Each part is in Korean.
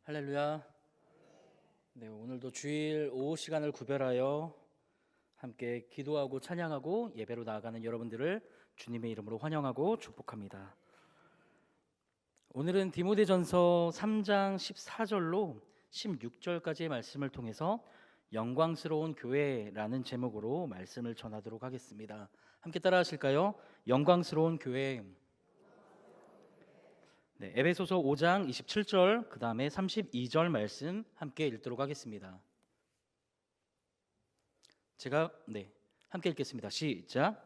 할렐루야. 네, 오늘도 주일 오후 시간을 구별하여 함께 기도하고 찬양하고 예배로 나아가는 여러분들을 주님의 이름으로 환영하고 축복합니다. 오늘은 디모데전서 3장 14절로 16절까지의 말씀을 통해서 영광스러운 교회라는 제목으로 말씀을 전하도록 하겠습니다. 함께 따라 하실까요? 영광스러운 교회. 네, 에베소서 5장 27절 그 다음에 32절 말씀 함께 읽도록 하겠습니다. 제가 함께 읽겠습니다. 시작.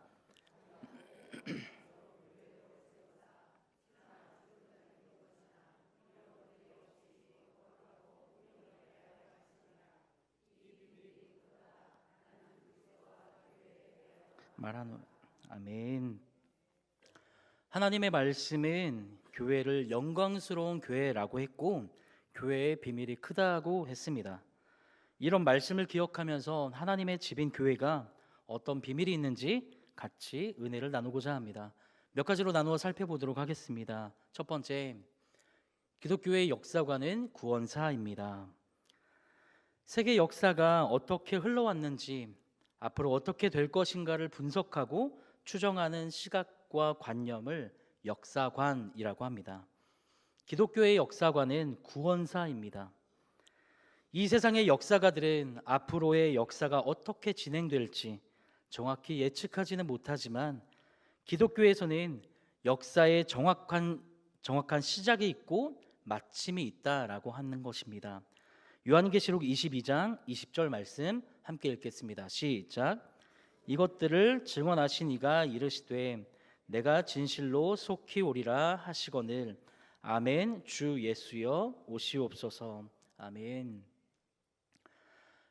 말하노라. 아멘. 하나님의 말씀은 교회를 영광스러운 교회라고 했고 교회의 비밀이 크다고 했습니다. 이런 말씀을 기억하면서 하나님의 집인 교회가 어떤 비밀이 있는지 같이 은혜를 나누고자 합니다. 몇 가지로 나누어 살펴보도록 하겠습니다. 첫 번째, 기독교의 역사관은 구원사입니다. 세계 역사가 어떻게 흘러왔는지 앞으로 어떻게 될 것인가를 분석하고 추정하는 시각과 관념을 역사관이라고 합니다. 기독교의 역사관은 구원사입니다. 이 세상의 역사가들은 앞으로의 역사가 어떻게 진행될지 정확히 예측하지는 못하지만 기독교에서는 역사의 정확한 시작이 있고 마침이 있다라고 하는 것입니다. 요한계시록 22장 20절 말씀 함께 읽겠습니다. 시작. 이것들을 증언하신 이가 이르시되 내가 진실로 속히 오리라 하시거늘 아멘. 주 예수여 오시옵소서. 아멘.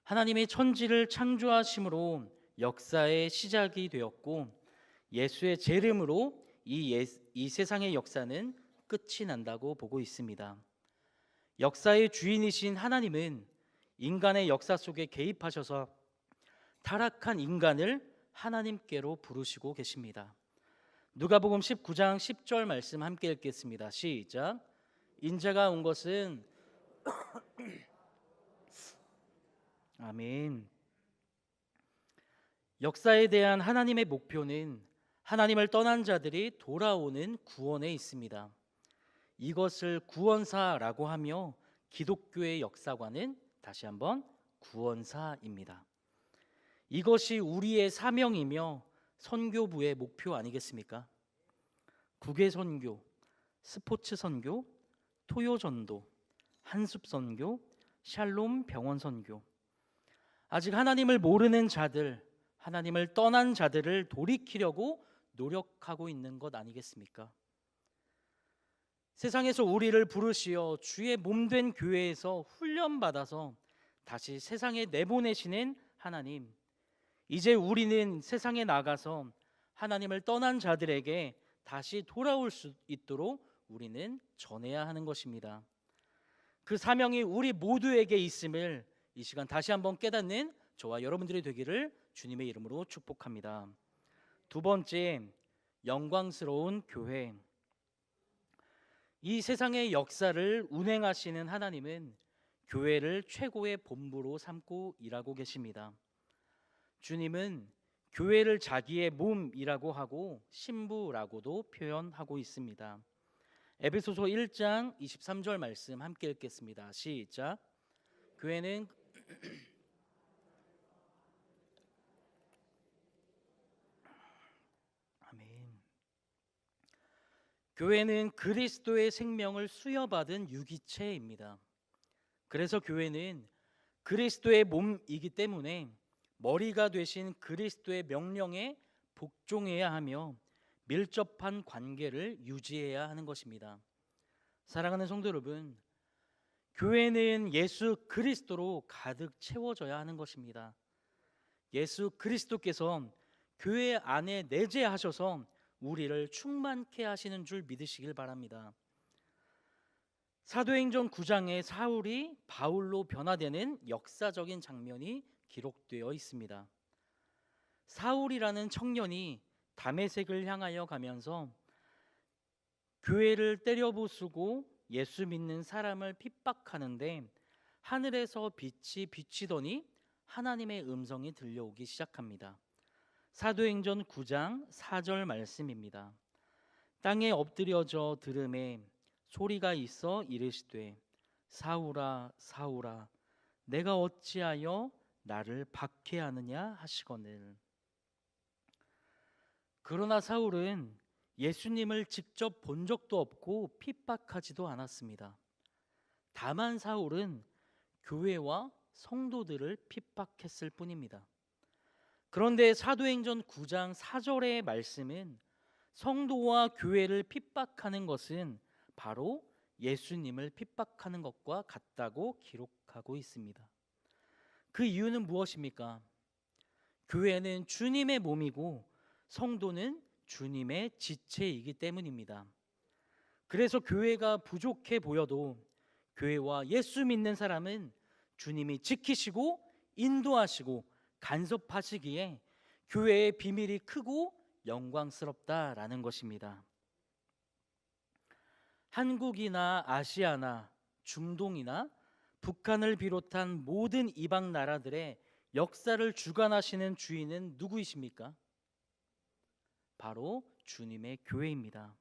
하나님이 천지를 창조하심으로 역사의 시작이 되었고 예수의 재림으로 이 세상의 역사는 끝이 난다고 보고 있습니다. 역사의 주인이신 하나님은 인간의 역사 속에 개입하셔서 타락한 인간을 하나님께로 부르시고 계십니다. 누가복음 19장 10절 말씀 함께 읽겠습니다. 시작. 인자가 온 것은 아멘. 역사에 대한 하나님의 목표는 하나님을 떠난 자들이 돌아오는 구원에 있습니다. 이것을 구원사라고 하며 기독교의 역사관은 다시 한번 구원사입니다. 이것이 우리의 사명이며 선교부의 목표 아니겠습니까? 국외 선교, 스포츠 선교, 토요 전도, 한숲 선교, 샬롬 병원 선교. 아직 하나님을 모르는 자들, 하나님을 떠난 자들을 돌이키려고 노력하고 있는 것 아니겠습니까? 세상에서 우리를 부르시어 주의 몸된 교회에서 훈련받아서 다시 세상에 내보내시는 하나님, 이제 우리는 세상에 나가서 하나님을 떠난 자들에게 다시 돌아올 수 있도록 우리는 전해야 하는 것입니다. 그 사명이 우리 모두에게 있음을 이 시간 다시 한번 깨닫는 저와 여러분들이 되기를 주님의 이름으로 축복합니다. 두 번째, 영광스러운 교회. 이 세상의 역사를 운행하시는 하나님은 교회를 최고의 본부로 삼고 일하고 계십니다. 주님은 교회를 자기의 몸이라고 하고 신부라고도 표현하고 있습니다. 에베소서 1장 23절 말씀 함께 읽겠습니다. 시작. 교회는 아멘. 교회는 그리스도의 생명을 수여받은 유기체입니다. 그래서 교회는 그리스도의 몸이기 때문에 머리가 되신 그리스도의 명령에 복종해야 하며 밀접한 관계를 유지해야 하는 것입니다. 사랑하는 성도 여러분, 교회는 예수 그리스도로 가득 채워져야 하는 것입니다. 예수 그리스도께서 교회 안에 내재하셔서 우리를 충만케 하시는 줄 믿으시길 바랍니다. 사도행전 9장에 사울이 바울로 변화되는 역사적인 장면이 기록되어 있습니다. 사울이라는 청년이 다메섹을 향하여 가면서 교회를 때려부수고 예수 믿는 사람을 핍박하는데 하늘에서 빛이 비치더니 하나님의 음성이 들려오기 시작합니다. 사도행전 9장 4절 말씀입니다. 땅에 엎드려져 들음에 소리가 있어 이르시되 사울아 사울아 내가 어찌하여 나를 박해하느냐 하시거늘. 그러나 사울은 예수님을 직접 본 적도 없고 핍박하지도 않았습니다. 다만 사울은 교회와 성도들을 핍박했을 뿐입니다. 그런데 사도행전 9장 4절의 말씀은 성도와 교회를 핍박하는 것은 바로 예수님을 핍박하는 것과 같다고 기록하고 있습니다. 그 이유는 무엇입니까? 교회는 주님의 몸이고 성도는 주님의 지체이기 때문입니다. 그래서 교회가 부족해 보여도 교회와 예수 믿는 사람은 주님이 지키시고 인도하시고 간섭하시기에 교회의 비밀이 크고 영광스럽다라는 것입니다. 한국이나 아시아나 중동이나 북한을 비롯한 모든 이방 나라들의 역사를 주관하시는 주인은 누구이십니까? 바로 주님의 교회입니다.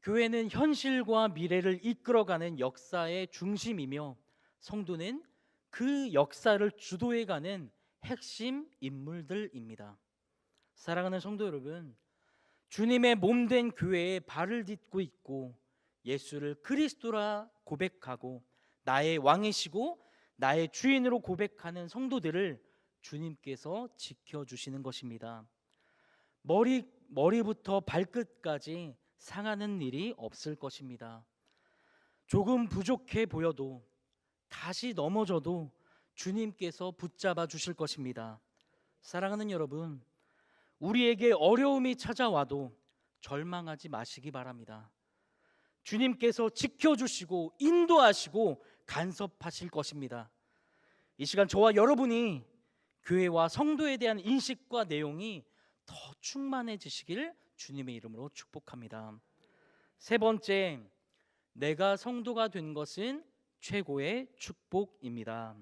교회는 현실과 미래를 이끌어가는 역사의 중심이며 성도는 그 역사를 주도해가는 핵심 인물들입니다. 사랑하는 성도 여러분, 주님의 몸된 교회에 발을 딛고 있고 예수를 그리스도라 고백하고 나의 왕이시고 나의 주인으로 고백하는 성도들을 주님께서 지켜주시는 것입니다. 머리부터 발끝까지 상하는 일이 없을 것입니다. 조금 부족해 보여도 다시 넘어져도 주님께서 붙잡아 주실 것입니다. 사랑하는 여러분, 우리에게 어려움이 찾아와도 절망하지 마시기 바랍니다. 주님께서 지켜주시고 인도하시고 간섭하실 것입니다. 이 시간 저와 여러분이 교회와 성도에 대한 인식과 내용이 더 충만해지시길 주님의 이름으로 축복합니다. 세 번째, 내가 성도가 된 것은 최고의 축복입니다.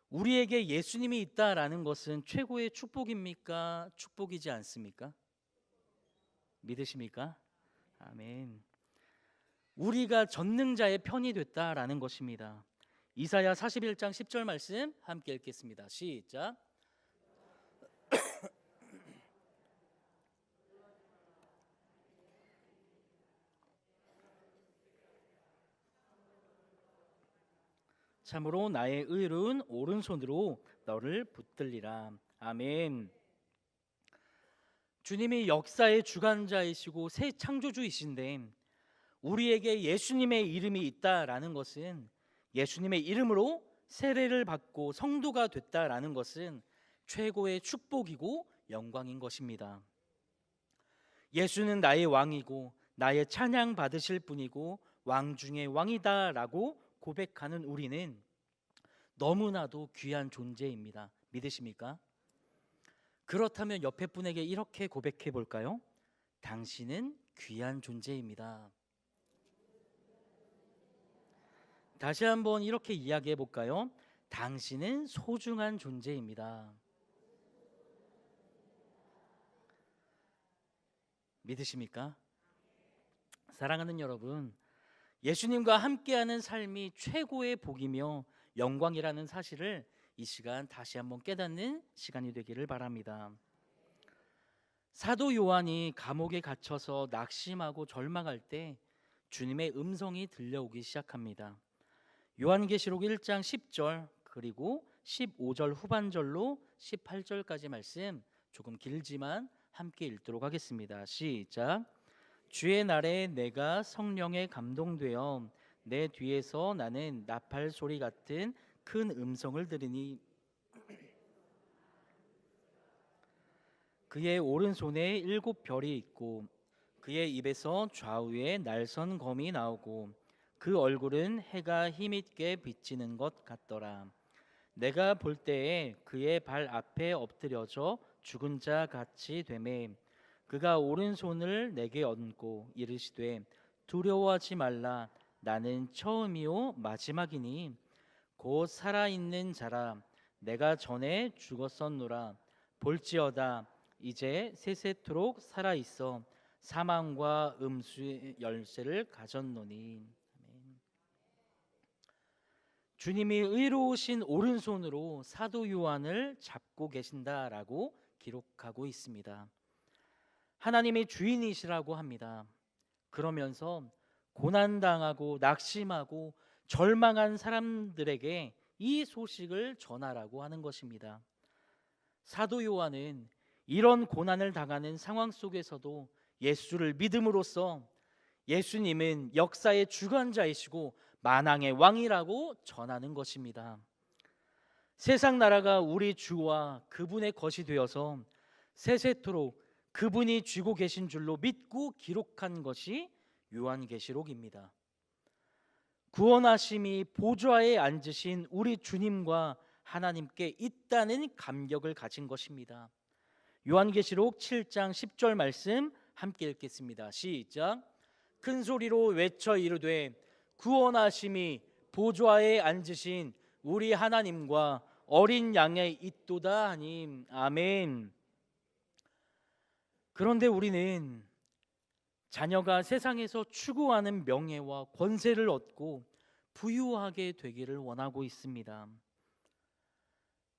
우리에게 예수님이 있다라는 것은 최고의 축복입니까? 축복이지 않습니까? 믿으십니까? 아멘. 우리가 전능자의 편이 됐다라는 것입니다. 이사야 41장 10절 말씀 함께 읽겠습니다. 시작. 참으로 나의 의로운 오른손으로 너를 붙들리라. 아멘. 주님이 역사의 주관자이시고 새 창조주이신데 우리에게 예수님의 이름이 있다라는 것은, 예수님의 이름으로 세례를 받고 성도가 됐다라는 것은 최고의 축복이고 영광인 것입니다. 예수는 나의 왕이고 나의 찬양 받으실 분이고 왕 중의 왕이다라고 고백하는 우리는 너무나도 귀한 존재입니다. 믿으십니까? 그렇다면 옆에 분에게 이렇게 고백해 볼까요? 당신은 귀한 존재입니다. 다시 한번 이렇게 이야기해 볼까요? 당신은 소중한 존재입니다. 믿으십니까? 사랑하는 여러분, 예수님과 함께하는 삶이 최고의 복이며 영광이라는 사실을 이 시간 다시 한번 깨닫는 시간이 되기를 바랍니다. 사도 요한이 감옥에 갇혀서 낙심하고 절망할 때 주님의 음성이 들려오기 시작합니다. 요한계시록 1장 10절 그리고 15절 후반절로 18절까지 말씀 조금 길지만 함께 읽도록 하겠습니다. 시작. 주의 날에 내가 성령에 감동되어 내 뒤에서 나는 나팔 소리 같은 큰 음성을 들으니 그의 오른손에 7별이 있고 그의 입에서 좌우에 날선 검이 나오고 그 얼굴은 해가 힘있게 비치는 것 같더라. 내가 볼 때에 그의 발 앞에 엎드려져 죽은 자 같이 되매 그가 오른손을 내게 얹고 이르시되 두려워하지 말라. 나는 처음이요 마지막이니 곧 살아있는 자라. 내가 전에 죽었었노라. 볼지어다 이제 세세토록 살아있어 사망과 음수의 열쇠를 가졌노니. 아멘. 주님이 의로우신 오른손으로 사도 요한을 잡고 계신다라고 기록하고 있습니다. 하나님의 주인이시라고 합니다. 그러면서 고난당하고 낙심하고 절망한 사람들에게 이 소식을 전하라고 하는 것입니다. 사도 요한은 이런 고난을 당하는 상황 속에서도 예수를 믿음으로써 예수님은 역사의 주관자이시고 만왕의 왕이라고 전하는 것입니다. 세상 나라가 우리 주와 그분의 것이 되어서 세세토록 그분이 쥐고 계신 줄로 믿고 기록한 것이 요한계시록입니다. 구원하심이 보좌에 앉으신 우리 주님과 하나님께 있다는 감격을 가진 것입니다. 요한계시록 7장 10절 말씀 함께 읽겠습니다. 시작. 큰 소리로 외쳐 이르되 구원하심이 보좌에 앉으신 우리 하나님과 어린 양에 있도다 하니. 아멘. 그런데 우리는 자녀가 세상에서 추구하는 명예와 권세를 얻고 부유하게 되기를 원하고 있습니다.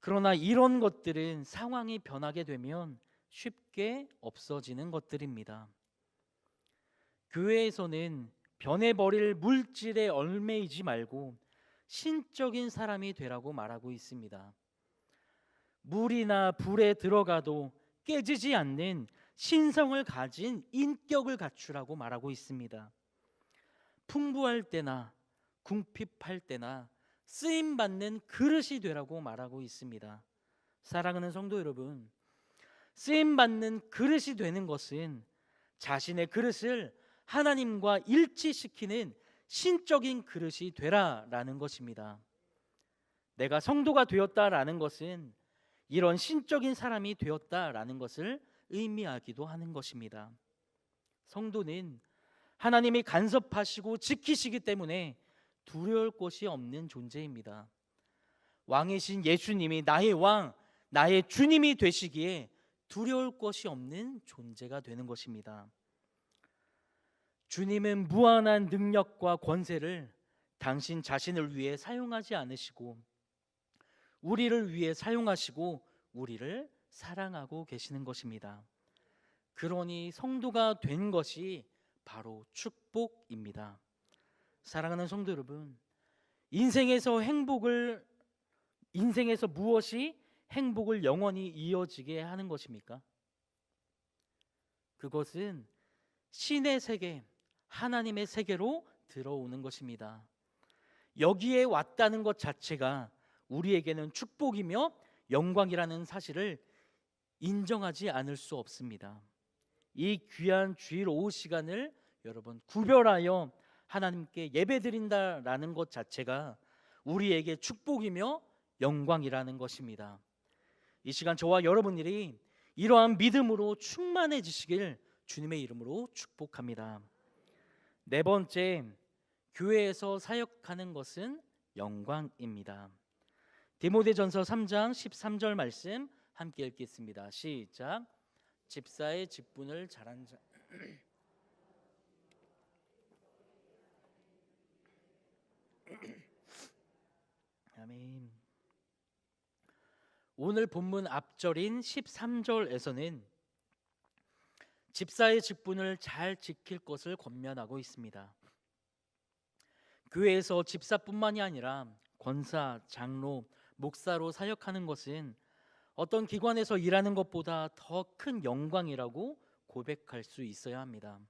그러나 이런 것들은 상황이 변하게 되면 쉽게 없어지는 것들입니다. 교회에서는 변해버릴 물질에 얽매이지 말고 신적인 사람이 되라고 말하고 있습니다. 물이나 불에 들어가도 깨지지 않는 신성을 가진 인격을 갖추라고 말하고 있습니다. 풍부할 때나 궁핍할 때나 쓰임받는 그릇이 되라고 말하고 있습니다. 사랑하는 성도 여러분, 쓰임받는 그릇이 되는 것은 자신의 그릇을 하나님과 일치시키는 신적인 그릇이 되라라는 것입니다. 내가 성도가 되었다라는 것은 이런 신적인 사람이 되었다라는 것을 의미하기도 하는 것입니다. 성도는 하나님이 간섭하시고 지키시기 때문에 두려울 것이 없는 존재입니다. 왕이신 예수님이 나의 왕, 나의 주님이 되시기에 두려울 것이 없는 존재가 되는 것입니다. 주님은 무한한 능력과 권세를 당신 자신을 위해 사용하지 않으시고 우리를 위해 사용하시고 우리를 사랑하고 계시는 것입니다. 그러니 성도가 된 것이 바로 축복입니다. 사랑하는 성도 여러분, 인생에서 무엇이 행복을 영원히 이어지게 하는 것입니까? 그것은 신의 세계, 하나님의 세계로 들어오는 것입니다. 여기에 왔다는 것 자체가 우리에게는 축복이며 영광이라는 사실을 인정하지 않을 수 없습니다. 이 귀한 주일 오후 시간을 여러분 구별하여 하나님께 예배드린다라는 것 자체가 우리에게 축복이며 영광이라는 것입니다. 이 시간 저와 여러분들이 이러한 믿음으로 충만해지시길 주님의 이름으로 축복합니다. 네 번째, 교회에서 사역하는 것은 영광입니다. 디모데전서 3장 13절 말씀 함께 읽겠습니다. 시작. 집사의 직분을 잘한 자 아멘. 오늘 본문 앞절인 13절에서는 집사의 직분을 잘 지킬 것을 권면하고 있습니다. 교회에서 집사뿐만이 아니라 권사, 장로, 목사로 사역하는 것은 어떤 기관에서 일하는 것보다 더 큰 영광이라고 고백할 수 있어야 합니다.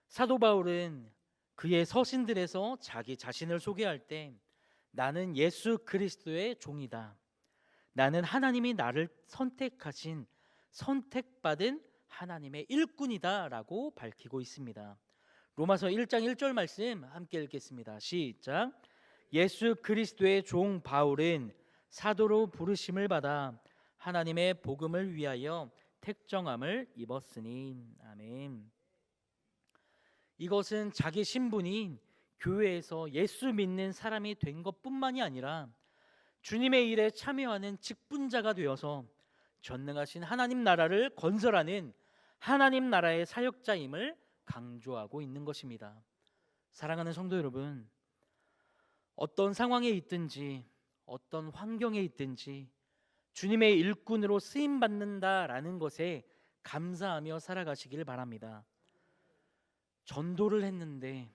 사도 바울은 그의 서신들에서 자기 자신을 소개할 때 나는 예수 그리스도의 종이다. 나는 하나님이 나를 선택하신 선택받은 하나님의 일꾼이다 라고 밝히고 있습니다. 로마서 1장 1절 말씀 함께 읽겠습니다. 시작. 예수 그리스도의 종 바울은 사도로 부르심을 받아 하나님의 복음을 위하여 택정함을 입었으니. 아멘. 이것은 자기 신분이 교회에서 예수 믿는 사람이 된 것뿐만이 아니라 주님의 일에 참여하는 직분자가 되어서 전능하신 하나님 나라를 건설하는 하나님 나라의 사역자임을 강조하고 있는 것입니다. 사랑하는 성도 여러분, 어떤 상황에 있든지 어떤 환경에 있든지 주님의 일꾼으로 쓰임 받는다라는 것에 감사하며 살아가시길 바랍니다. 전도를 했는데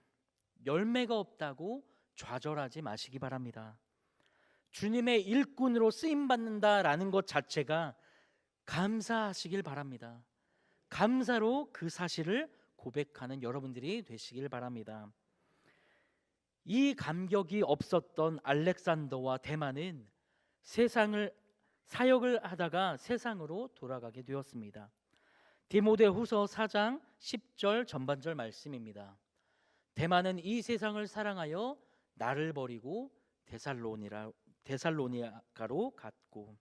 열매가 없다고 좌절하지 마시기 바랍니다. 주님의 일꾼으로 쓰임 받는다라는 것 자체가 감사하시길 바랍니다. 감사로 그 사실을 고백하는 여러분들이 되시길 바랍니다. 이 감격이 없었던 알렉산더와 데마는 사역을 하다가 세상으로 돌아가게 되었습니다. 디모데후서 4장 10절 전반절 말씀입니다. 데마는 이 세상을 사랑하여 나를 버리고 데살로니가로 갔고,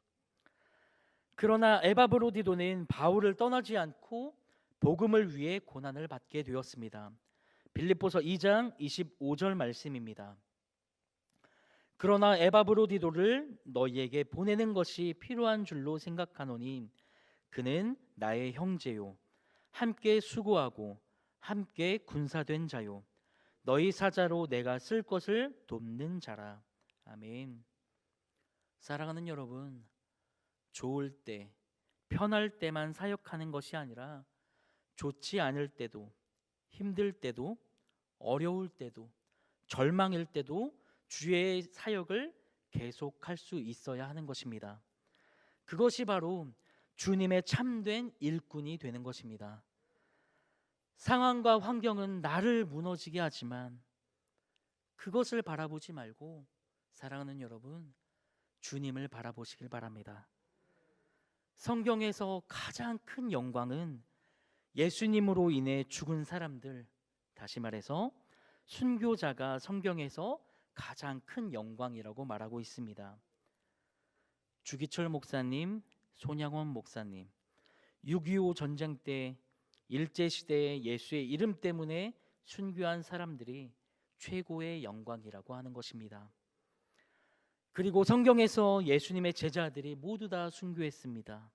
그러나 에바브로디도는 바울을 떠나지 않고 복음을 위해 고난을 받게 되었습니다. 빌립보서 2장 25절 말씀입니다. 그러나 에바브로디도를 너희에게 보내는 것이 필요한 줄로 생각하노니 그는 나의 형제요 함께 수고하고 함께 군사된 자요 너희 사자로 내가 쓸 것을 돕는 자라. 아멘. 사랑하는 여러분, 좋을 때 편할 때만 사역하는 것이 아니라 좋지 않을 때도, 힘들 때도, 어려울 때도, 절망일 때도 주의 사역을 계속할 수 있어야 하는 것입니다. 그것이 바로 주님의 참된 일꾼이 되는 것입니다. 상황과 환경은 나를 무너지게 하지만 그것을 바라보지 말고 사랑하는 여러분, 주님을 바라보시길 바랍니다. 성경에서 가장 큰 영광은 예수님으로 인해 죽은 사람들, 다시 말해서 순교자가 성경에서 가장 큰 영광이라고 말하고 있습니다. 주기철 목사님, 손양원 목사님, 6.25 전쟁 때 일제시대에 예수의 이름 때문에 순교한 사람들이 최고의 영광이라고 하는 것입니다. 그리고 성경에서 예수님의 제자들이 모두 다 순교했습니다.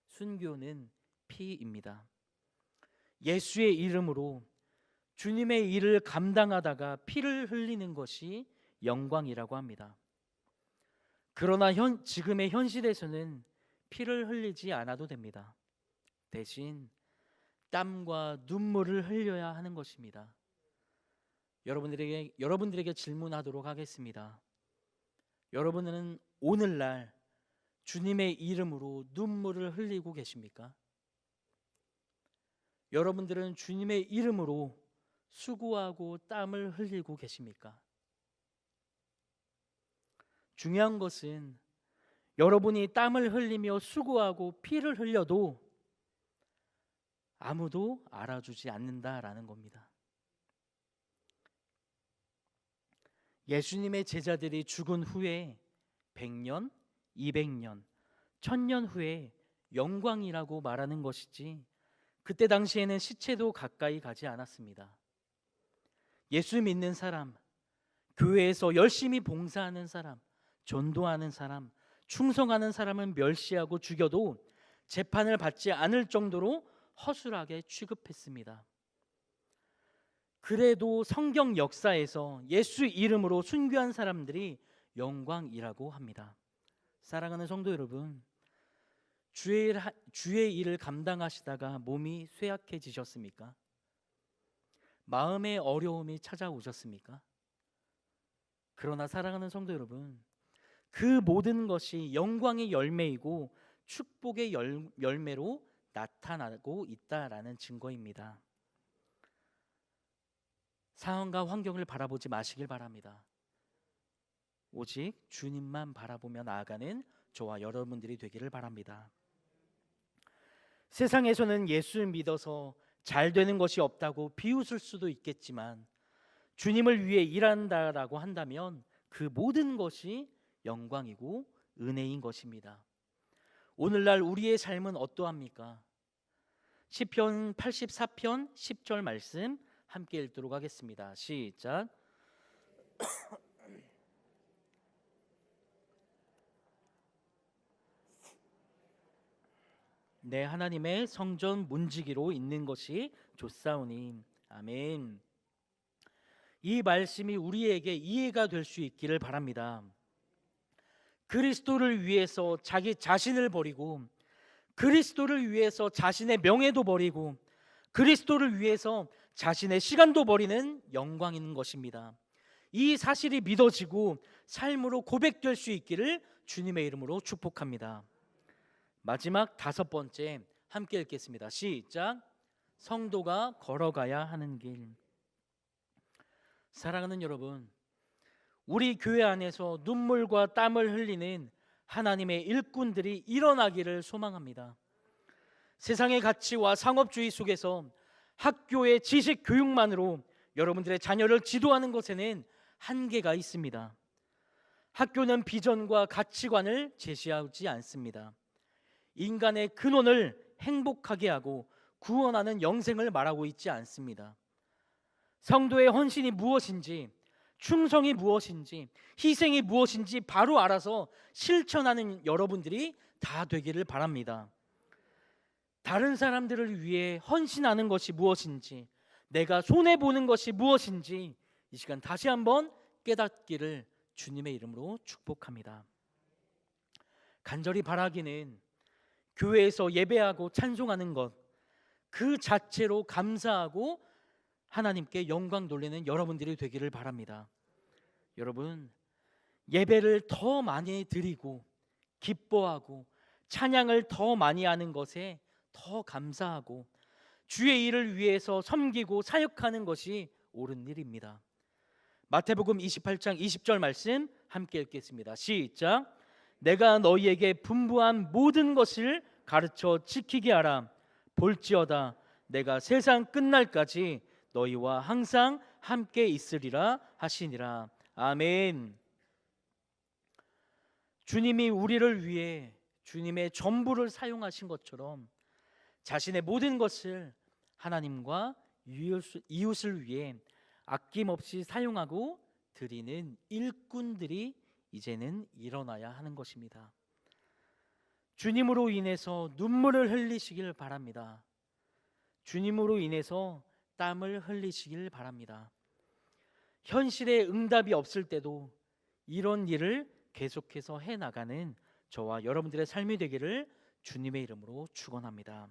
순교는 피입니다. 예수의 이름으로 주님의 일을 감당하다가 피를 흘리는 것이 영광이라고 합니다. 그러나 지금의 현실에서는 피를 흘리지 않아도 됩니다. 대신 땀과 눈물을 흘려야 하는 것입니다. 여러분들에게 질문하도록 하겠습니다. 여러분은 오늘날 주님의 이름으로 눈물을 흘리고 계십니까? 여러분들은 주님의 이름으로 수고하고 땀을 흘리고 계십니까? 중요한 것은 여러분이 땀을 흘리며 수고하고 피를 흘려도 아무도 알아주지 않는다라는 겁니다. 예수님의 제자들이 죽은 후에 100년, 200년, 1000년 후에 영광이라고 말하는 것이지 그때 당시에는 시체도 가까이 가지 않았습니다. 예수 믿는 사람, 교회에서 열심히 봉사하는 사람, 전도하는 사람, 충성하는 사람은 멸시하고 죽여도 재판을 받지 않을 정도로 허술하게 취급했습니다. 그래도 성경 역사에서 예수 이름으로 순교한 사람들이 영광이라고 합니다. 사랑하는 성도 여러분, 주의 일을 감당하시다가 몸이 쇠약해지셨습니까? 마음의 어려움이 찾아오셨습니까? 그러나 사랑하는 성도 여러분, 그 모든 것이 영광의 열매이고 축복의 열매로 나타나고 있다라는 증거입니다. 상황과 환경을 바라보지 마시길 바랍니다. 오직 주님만 바라보며 나아가는 저와 여러분들이 되기를 바랍니다. 세상에서는 예수를 믿어서 잘 되는 것이 없다고 비웃을 수도 있겠지만 주님을 위해 일한다라고 한다면 그 모든 것이 영광이고 은혜인 것입니다. 오늘날 우리의 삶은 어떠합니까? 시편 84편 10절 말씀 함께 읽도록 하겠습니다. 시작. 내 하나님의 성전 문지기로 있는 것이 좋사오니. 아멘. 이 말씀이 우리에게 이해가 될 수 있기를 바랍니다. 그리스도를 위해서 자기 자신을 버리고, 그리스도를 위해서 자신의 명예도 버리고, 그리스도를 위해서 자신의 시간도 버리는 영광 있는 것입니다. 이 사실이 믿어지고 삶으로 고백될 수 있기를 주님의 이름으로 축복합니다. 마지막 5번째 함께 읽겠습니다. 시작. 성도가 걸어가야 하는 길. 사랑하는 여러분, 우리 교회 안에서 눈물과 땀을 흘리는 하나님의 일꾼들이 일어나기를 소망합니다. 세상의 가치와 상업주의 속에서 학교의 지식 교육만으로 여러분들의 자녀를 지도하는 것에는 한계가 있습니다. 학교는 비전과 가치관을 제시하지 않습니다. 인간의 근원을 행복하게 하고 구원하는 영생을 말하고 있지 않습니다. 성도의 헌신이 무엇인지, 충성이 무엇인지, 희생이 무엇인지 바로 알아서 실천하는 여러분들이 다 되기를 바랍니다. 다른 사람들을 위해 헌신하는 것이 무엇인지, 내가 손해보는 것이 무엇인지 이 시간 다시 한번 깨닫기를 주님의 이름으로 축복합니다. 간절히 바라기는 교회에서 예배하고 찬송하는 것 그 자체로 감사하고 하나님께 영광 돌리는 여러분들이 되기를 바랍니다. 여러분, 예배를 더 많이 드리고 기뻐하고 찬양을 더 많이 하는 것에 더 감사하고 주의 일을 위해서 섬기고 사역하는 것이 옳은 일입니다. 마태복음 28장 20절 말씀 함께 읽겠습니다. 시작. 내가 너희에게 분부한 모든 것을 가르쳐 지키게 하라. 볼지어다 내가 세상 끝날까지 너희와 항상 함께 있으리라 하시니라. 아멘. 주님이 우리를 위해 주님의 전부를 사용하신 것처럼 자신의 모든 것을 하나님과 이웃을 위해 아낌없이 사용하고 드리는 일꾼들이 이제는 일어나야 하는 것입니다. 주님으로 인해서 눈물을 흘리시길 바랍니다. 주님으로 인해서 땀을 흘리시길 바랍니다. 현실에 응답이 없을 때도 이런 일을 계속해서 해나가는 저와 여러분들의 삶이 되기를 주님의 이름으로 축원합니다.